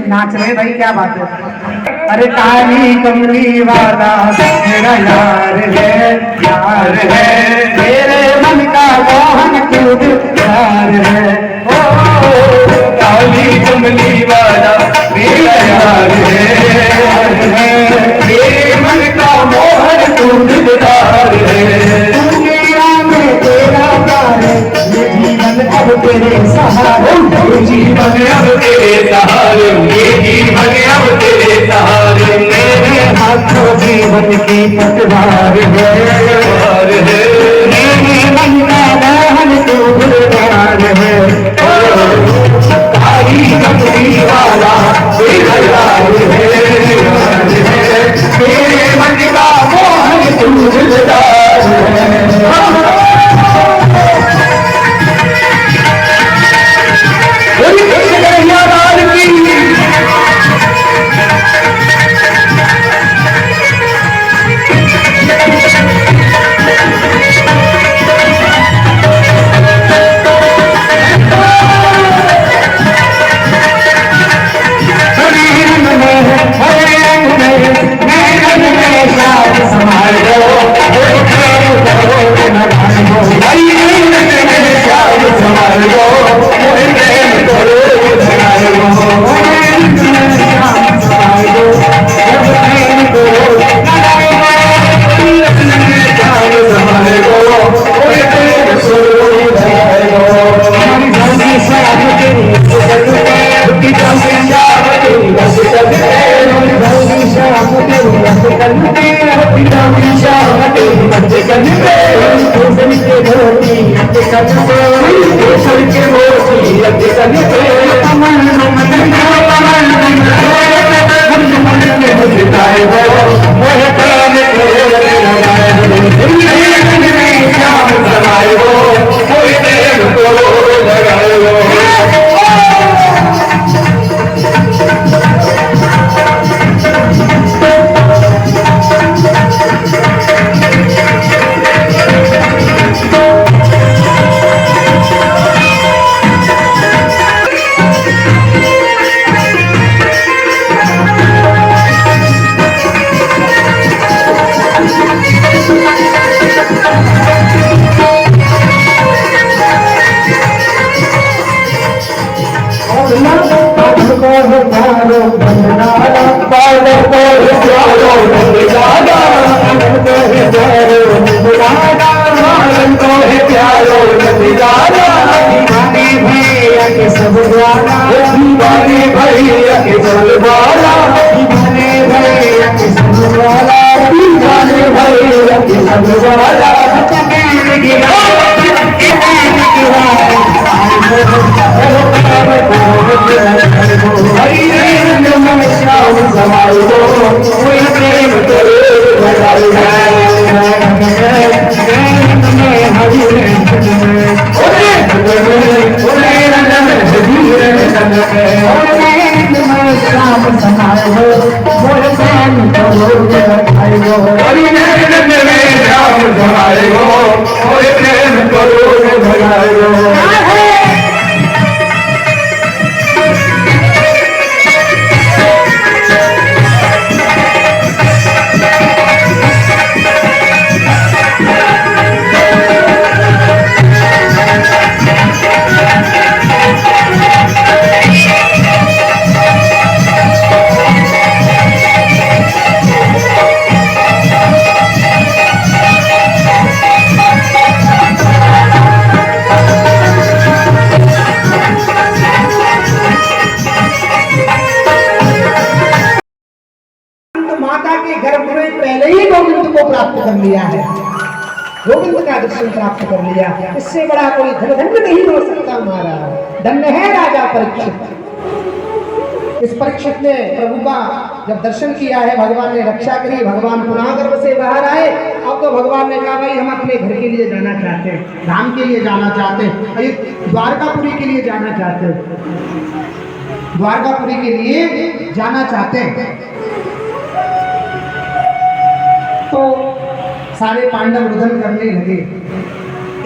नाच रहे भाई, क्या बात है। अरे काली कमली वाला मेरा यार है मेरे मन का मोहन खुद यार है। ओ काली कमली वाला मेरा यार है मेरे मन का मोहन टूटदार है। दुनिया में तेरा प्यार ये जीवन अब तेरे सहारे ये जीवन अब तेरे सहारे ये जीवन अब तेरे सहारे मेरे हाथों जीवन की पतवार है मेरे मन का मोहन टूटदार है। काली कमली वाला मेरा यार है मेरे मन का मोहन टूटदार है। कर लिया है, गोविंद का दर्शन प्राप्त कर लिया, इससे बड़ा कोई धन्य नहीं हो सकता हमारा। धन्य है राजा परीक्षित। इस परीक्षित ने प्रभु का जब दर्शन किया है, भगवान ने रक्षा करी, भगवान पुनः गर्भ से बाहर आए। अब तो भगवान ने कहा भाई हम अपने घर के लिए जाना चाहते हैं, धाम के लिए जाना चाहते हैं, द्वारकापुरी के लिए जाना चाहते हैं, द्वारकापुरी के लिए जाना चाहते हैं। तो सारे पांडव रुदन करने लगे।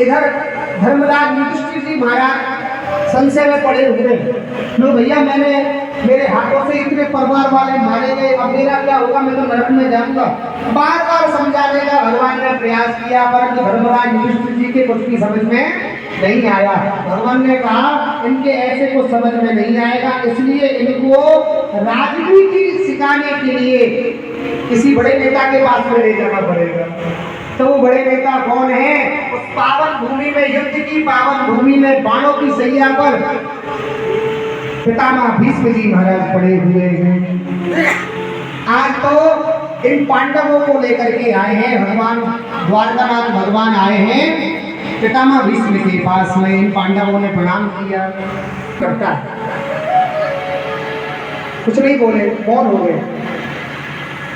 इधर धर्मराज युधिष्ठिर जी महाराज संशय में पड़े हुए, लो भैया मैंने मेरे हाथों से इतने परिवार वाले मारे गए, अब मेरा क्या होगा, मैं तो नरक में जाऊंगा। बार बार समझाने का भगवान ने प्रयास किया, परंतु धर्मराज युधिष्ठिर जी के कुछ भी समझ में नहीं आया। भगवान ने कहा इनके ऐसे को समझ में नहीं आएगा, इसलिए इनको राजनीति सिखाने के लिए किसी बड़े नेता के पास में ले जाना पड़ेगा। तो वो बड़े नेता कौन है? उस पावन भूमि में, युद्ध की पावन भूमि में, बाणों की सैया पर पितामह भीष्म जी महाराज पड़े हुए हैं। आज तो इन पांडवों को लेकर के आए हैं भगवान, द्वारकानाथ भगवान आए हैं पितामह भीष्म के पास में। इन पांडवों ने प्रणाम किया, करता कुछ नहीं बोले, मौन हो गए।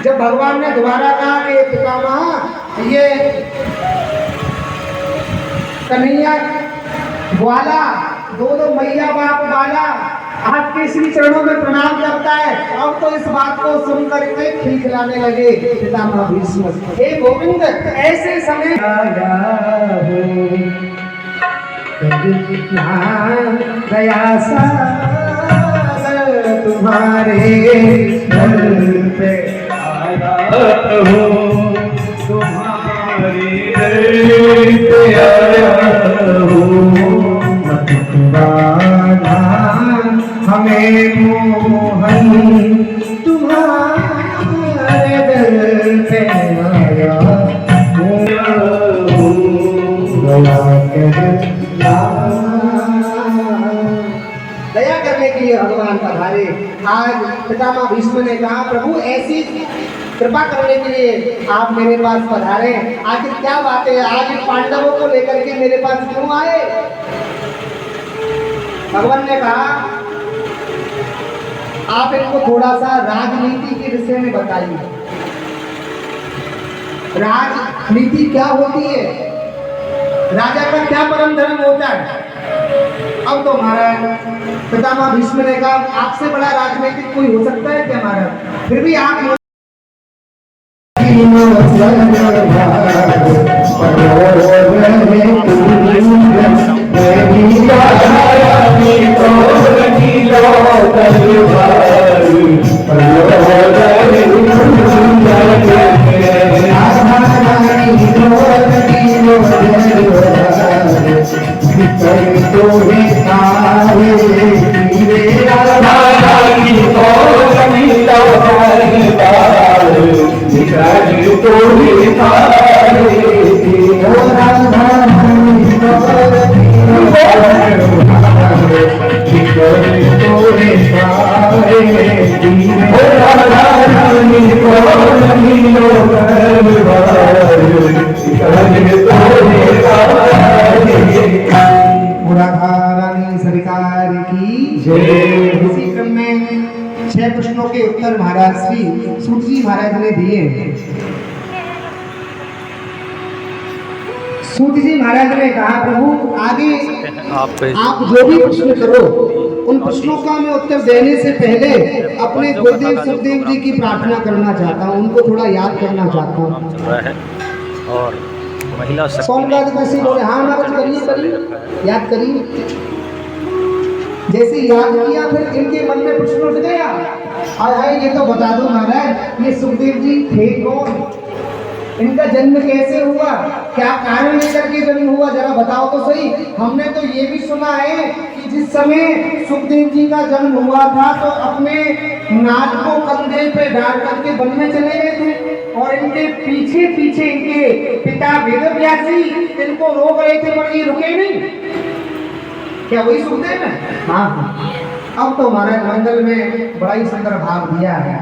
जब भगवान ने दोबारा कहा कि पितामह ये कन्हैया ग्वाला, दो मैया बाप वाला आपके श्री चरणों में प्रणाम करता है, अब तो इस बात को सुनकर के खिलखिलाने लगे पितामह भीष्म। हे गोविंद, ऐसे समय गया सागर तुम्हारे दर पे आया हूँ, तुम्हारे दर पे आया हूँ। हमें मोहन तुम्हारे दर पे आया दया करने के लिए भगवान पधारे। आज पितामह भीष्म ने कहा प्रभु ऐसी कृपा करने के लिए आप मेरे पास पधारे, आखिर क्या बात है, आज इन पांडवों को लेकर के मेरे पास क्यों आए? भगवान ने कहा आप इनको थोड़ा सा राजनीति के विषय में बताइए। राजनीति क्या होती है, राजा का क्या परम धर्म होता है? अब तो महाराज पितामह भीष्म ने कहा आपसे बड़ा राजनीतिक कोई हो सकता है क्या महाराज? फिर भी आप सरकार की जय। इसी क्रम में 6 प्रश्नों के उत्तर महाराज श्री सूत जी महाराज ने दिए। सूत जी महाराज ने कहा प्रभु आगे आप जो भी प्रश्न करो, उन प्रश्नों का मैं उत्तर देने से पहले अपने गुरुदेव सुखदेव जी की प्रार्थना करना चाहता हूँ, उनको थोड़ा याद करना चाहता हूँ। और महिला सोमनाथ कृषि बोले हाँ महाराज करिए करिए, याद करिए। जैसे याद किया फिर इनके मन में प्रश्न उठ गया, हाय ये तो बता दो महाराज ये सुखदेव जी थे कौन, इनका जन्म कैसे हुआ, क्या कारण लेकर के जन्म हुआ, जरा बताओ तो सही। हमने तो ये भी सुना है कि जिस समय सुखदेव जी का जन्म हुआ था तो अपने नाथ को कंधे पे डाल करके वन में चले गए थे, और इनके पीछे पीछे इनके पिता वेदव्यासी इनको रोक रहे थे, पर ये रुके नहीं। क्या वही सुखदेव है? हाँ हाँ। अब तो हमारे मंगल में बड़ा ही सुंदर भाव दिया है।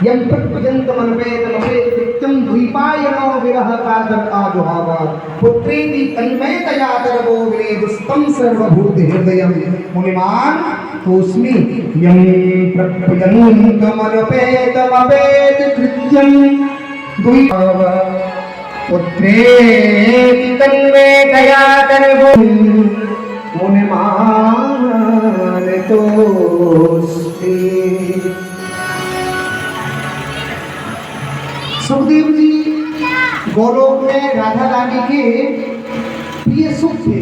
यम प्रत्यंत मनवेद मवेदित्यं द्वीपायनो विरह कादर आजुहावा पुत्रेति तन्मयतया तरवो विनेदुस्तं सर्वभूत हृदयं मुनिमान तोस्मि यम प्रत्यंत मनवेद मवेदित्यं द्वीपावा पुत्रेति तन्मयतया तरवो मुनिमान तोस्मि। सुखदेव जी गोलोक में राधा रानी के प्रिय सुख थे।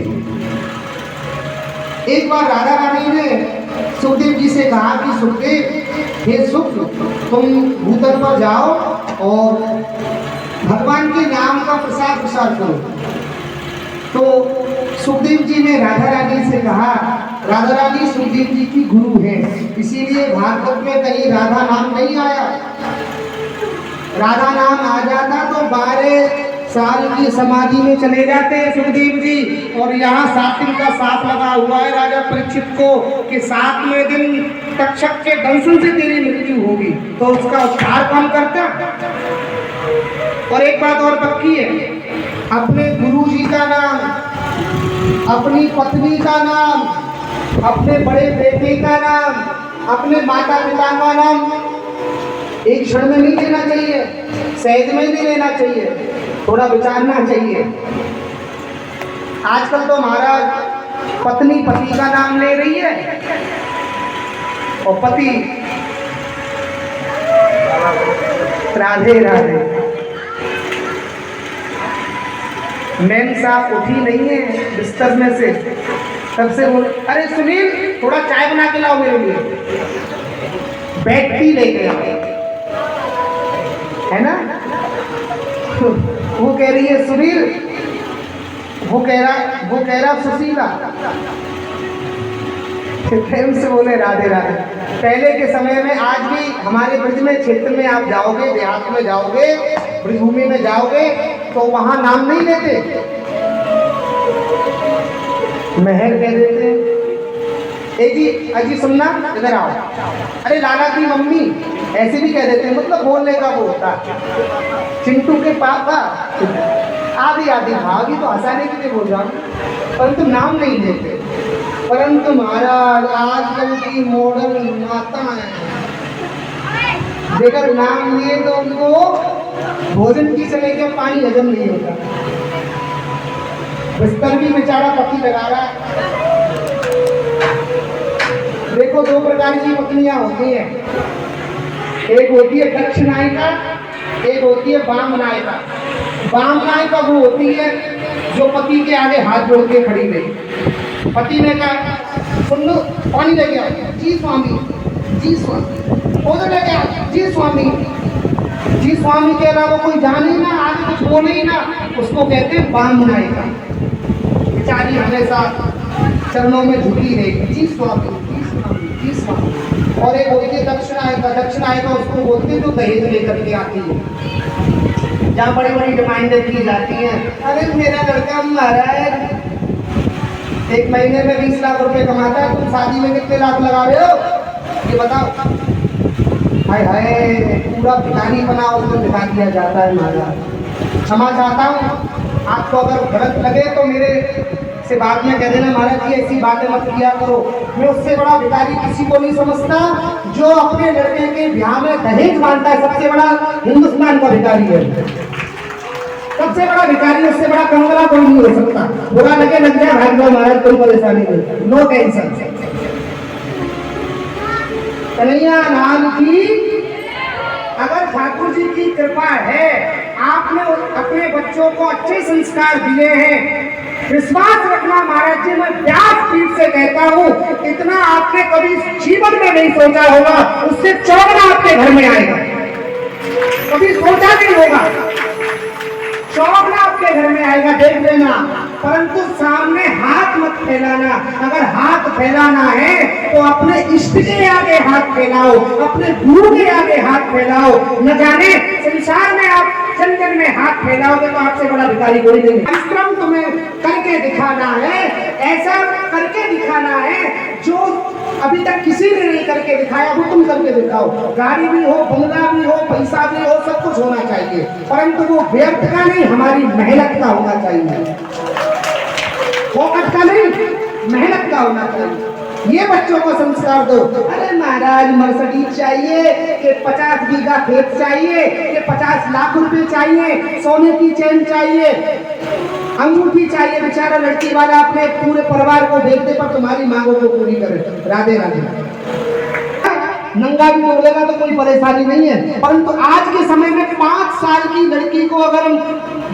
एक बार राधा रानी ने सुखदेव जी से कहा कि सुखदेव, हे सुख, तुम भूतल पर जाओ और भगवान के नाम का प्रसार प्रसार करो। तो सुखदेव जी ने राधा रानी से कहा, राधा रानी सुखदेव जी की गुरु है, इसीलिए भागवत में कहीं राधा नाम नहीं आया। राधा नाम आ जाता तो 12 साल की समाधि में चले जाते हैं सुखदेव जी। और यहाँ 7 दिन का साथ लगा हुआ है राजा परीक्षित को कि 7वें दिन तक्षक के दंशन से तेरी मृत्यु होगी, तो उसका उद्धार कौन करता। और एक बात और पक्की है, अपने गुरु जी का नाम, अपनी पत्नी का नाम, अपने बड़े बेटे का नाम, अपने माता पिता का नाम एक क्षण में नहीं लेना चाहिए, सहज में नहीं लेना चाहिए, थोड़ा विचारना चाहिए। आजकल तो महाराज पत्नी पति का नाम ले रही है और पति राधे राधे। मैम साहब उठी नहीं है बिस्तर में से, तब से बोल, अरे सुनील थोड़ा चाय बना के लाओ मेरे लिए, बैठती लेके आओ, है ना। वो कह रही है सुनील, वो कह रहा सुशीला, प्रेम से बोले राधे राधे। पहले के समय में, आज भी हमारे ब्रज में क्षेत्र में आप जाओगे, देहात में जाओगे, ब्रजभूमि में जाओगे तो वहां नाम नहीं लेते, महर कह देते हैं। जी अजी सुनना, इधर आओ, अरे लाला की मम्मी, ऐसे भी कह देते हैं, मतलब बोलने का वो होता। चिंटू के पापा, आधी आधी भागी तो हंसाने के लिए बोल रहा हूँ, परंतु नाम नहीं लेते। परंतु महाराज आजकल की मॉडर्न माताएं जेकर नाम लिए तो उनको भोजन की चले के पानी हजम नहीं होता। बिस्तर भी बेचारा पति लगा रहा है। देखो 2 प्रकार की पत्नियां होती हैं, एक होती है दक्ष नायिका, एक होती है वाम नायिका। वाम नायिका वो होती है जो पति के आगे हाथ जोड़ के खड़ी रही। पति ने कहा सुन लो पानी लेके आओ, जी स्वामी, जी स्वामी, भोजन लेके आओ, जी स्वामी, जी स्वामी के अलावा कोई जाने ना, आगे कुछ बोले ही ना, उसको कहते हैं वाम नायिका। बेचारी हमेशा चरणों में झुकी रहेगी, जी स्वामी, जी स्वामी। और एक होती है दक्षिणायिका उसको बोलते हैं जो दहेज लेकर के आती है, जहाँ बड़ी बड़ी डिमांडें की जाती हैं। अरे मेरा लड़का महाराज 1 महीने में 20 लाख रुपए कमाता है, तुम शादी में कितने लाख लगा रहे हो ये बताओ। हाय हाय, पूरा भिखारी बना उसको दिखा दिया जाता है महाराज। क्षमा चाहता हूँ, आपको अगर गलत लगे तो मेरे से बात में कह देना, महाराज जी ऐसी बातें मत किया करो। मैं उससे बड़ा भिखारी किसी को नहीं समझता जो अपने लड़के के ब्याह में दहेज मांगता है। सबसे बड़ा हिंदुस्तान का भिखारी है, सबसे बड़ा भिखारी, उससे बड़ा कंगला कोई नहीं हो सकता। बुरा लगे लग जाए, भाग जाओ महाराज, कोई परेशानी नहीं, नो टेंशन। कन्हैया लाल की अगर ठाकुर जी की कृपा है, आपने अपने बच्चों को अच्छे संस्कार दिए हैं, विश्वास रखना महाराज जी, मैं व्यासपीठ से कहता हूँ, इतना आपने कभी जीवन में नहीं सोचा होगा, उससे चौगुना आपके घर में आएगा। कभी सोचा नहीं होगा, चौगुना आपके घर में आएगा, देख लेना। परंतु सामने हाथ मत फैलाना। अगर हाथ फैलाना है तो अपने इष्ट के आगे हाथ फैलाओ, अपने गुरु के आगे हाथ फैलाओ। न जाने संसार में आप जन जन में हाथ फैलाओगे तो आपसे बड़ा भिखारी कोई नहीं। परिश्रम तुम्हें करके दिखाना है, ऐसा करके दिखाना है जो अभी तक किसी ने नहीं करके दिखाया, वो तुम करके दिखाओ। गाड़ी भी हो, बंगला भी हो, पैसा भी हो, सब कुछ होना चाहिए, परंतु वो व्यर्थ का नहीं, हमारी मेहनत का होना चाहिए। फोकट का नहीं, मेहनत का होना चाहिए। ये बच्चों को संस्कार दो। अरे महाराज मर्सिडीज चाहिए कि 50 बीघा खेत चाहिए कि 50 लाख रुपए चाहिए, सोने की चेन चाहिए, अंगूठी चाहिए। बेचारा लड़की वाला अपने पूरे परिवार को देख दे पर तुम्हारी मांगों को पूरी करे। राधे राधे। नंगा भी बोलेगा तो कोई परेशानी नहीं है, परंतु आज के समय में 5 साल की लड़की को अगर हम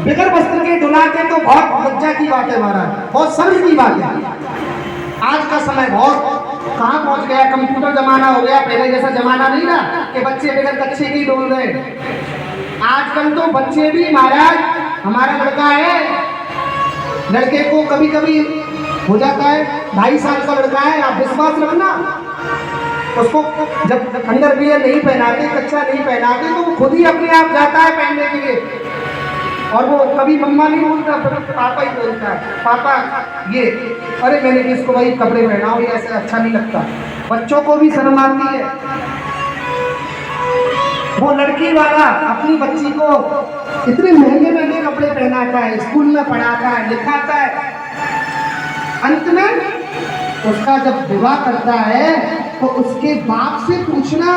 बिगर वस्त्र के दुलाते तो बहुत लज्जा की बात है महाराज, बहुत शर्म की बात है। आज का समय बहुत कहाँ पहुंच गया, कंप्यूटर जमाना हो गया, पहले जैसा जमाना नहीं रहा कि बच्चे बगैर कच्चे नहीं डोल रहे। आजकल तो बच्चे भी, महाराज हमारा लड़का है, लड़के को कभी कभी हो जाता है, 2.5 साल का लड़का है, आप विश्वास रखना, उसको जब अंदर वियर नहीं पहनाते, कच्चा नहीं पहनाते, तो वो खुद ही अपने आप जाता है पहनने के लिए। और वो कभी मम्मा नहीं बोलता, पापा ही बोलता है, पापा ये, अरे मैंने भी इसको भाई कपड़े पहनाओ, ये ऐसे अच्छा नहीं लगता। बच्चों को भी शर्म आती है। वो लड़की वाला अपनी बच्ची को इतने महंगे महंगे कपड़े पहनाता है, स्कूल में पढ़ाता है, लिखाता है, अंत में उसका जब विवाह करता है तो उसके बाप से पूछना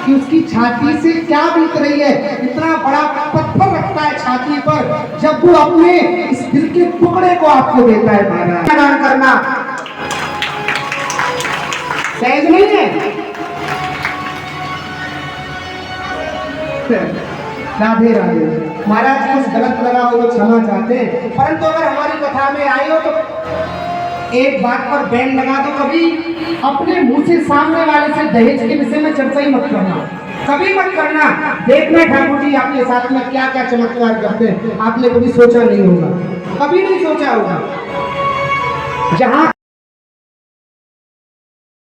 कि उसकी छाती से क्या बीत रही है। इतना बड़ा पत्थर रखता है छाती पर, जब वो अपने इस दिल के टुकड़े को आपको देता है। महाराज दान करना सहज नहीं है। राधे राधे। महाराज कुछ गलत लगा हो तो क्षमा चाहते हैं, परंतु अगर हमारी कथा में आए हो तो एक बात पर बैन लगा दो, कभी अपने मुंह से सामने वाले से दहेज के विषय में चर्चा ही मत करना, कभी मत करना। देखना ठाकुर जी आपके साथ में क्या क्या चमत्कार करते हैं, आपने कभी सोचा नहीं होगा, कभी नहीं सोचा होगा। जहां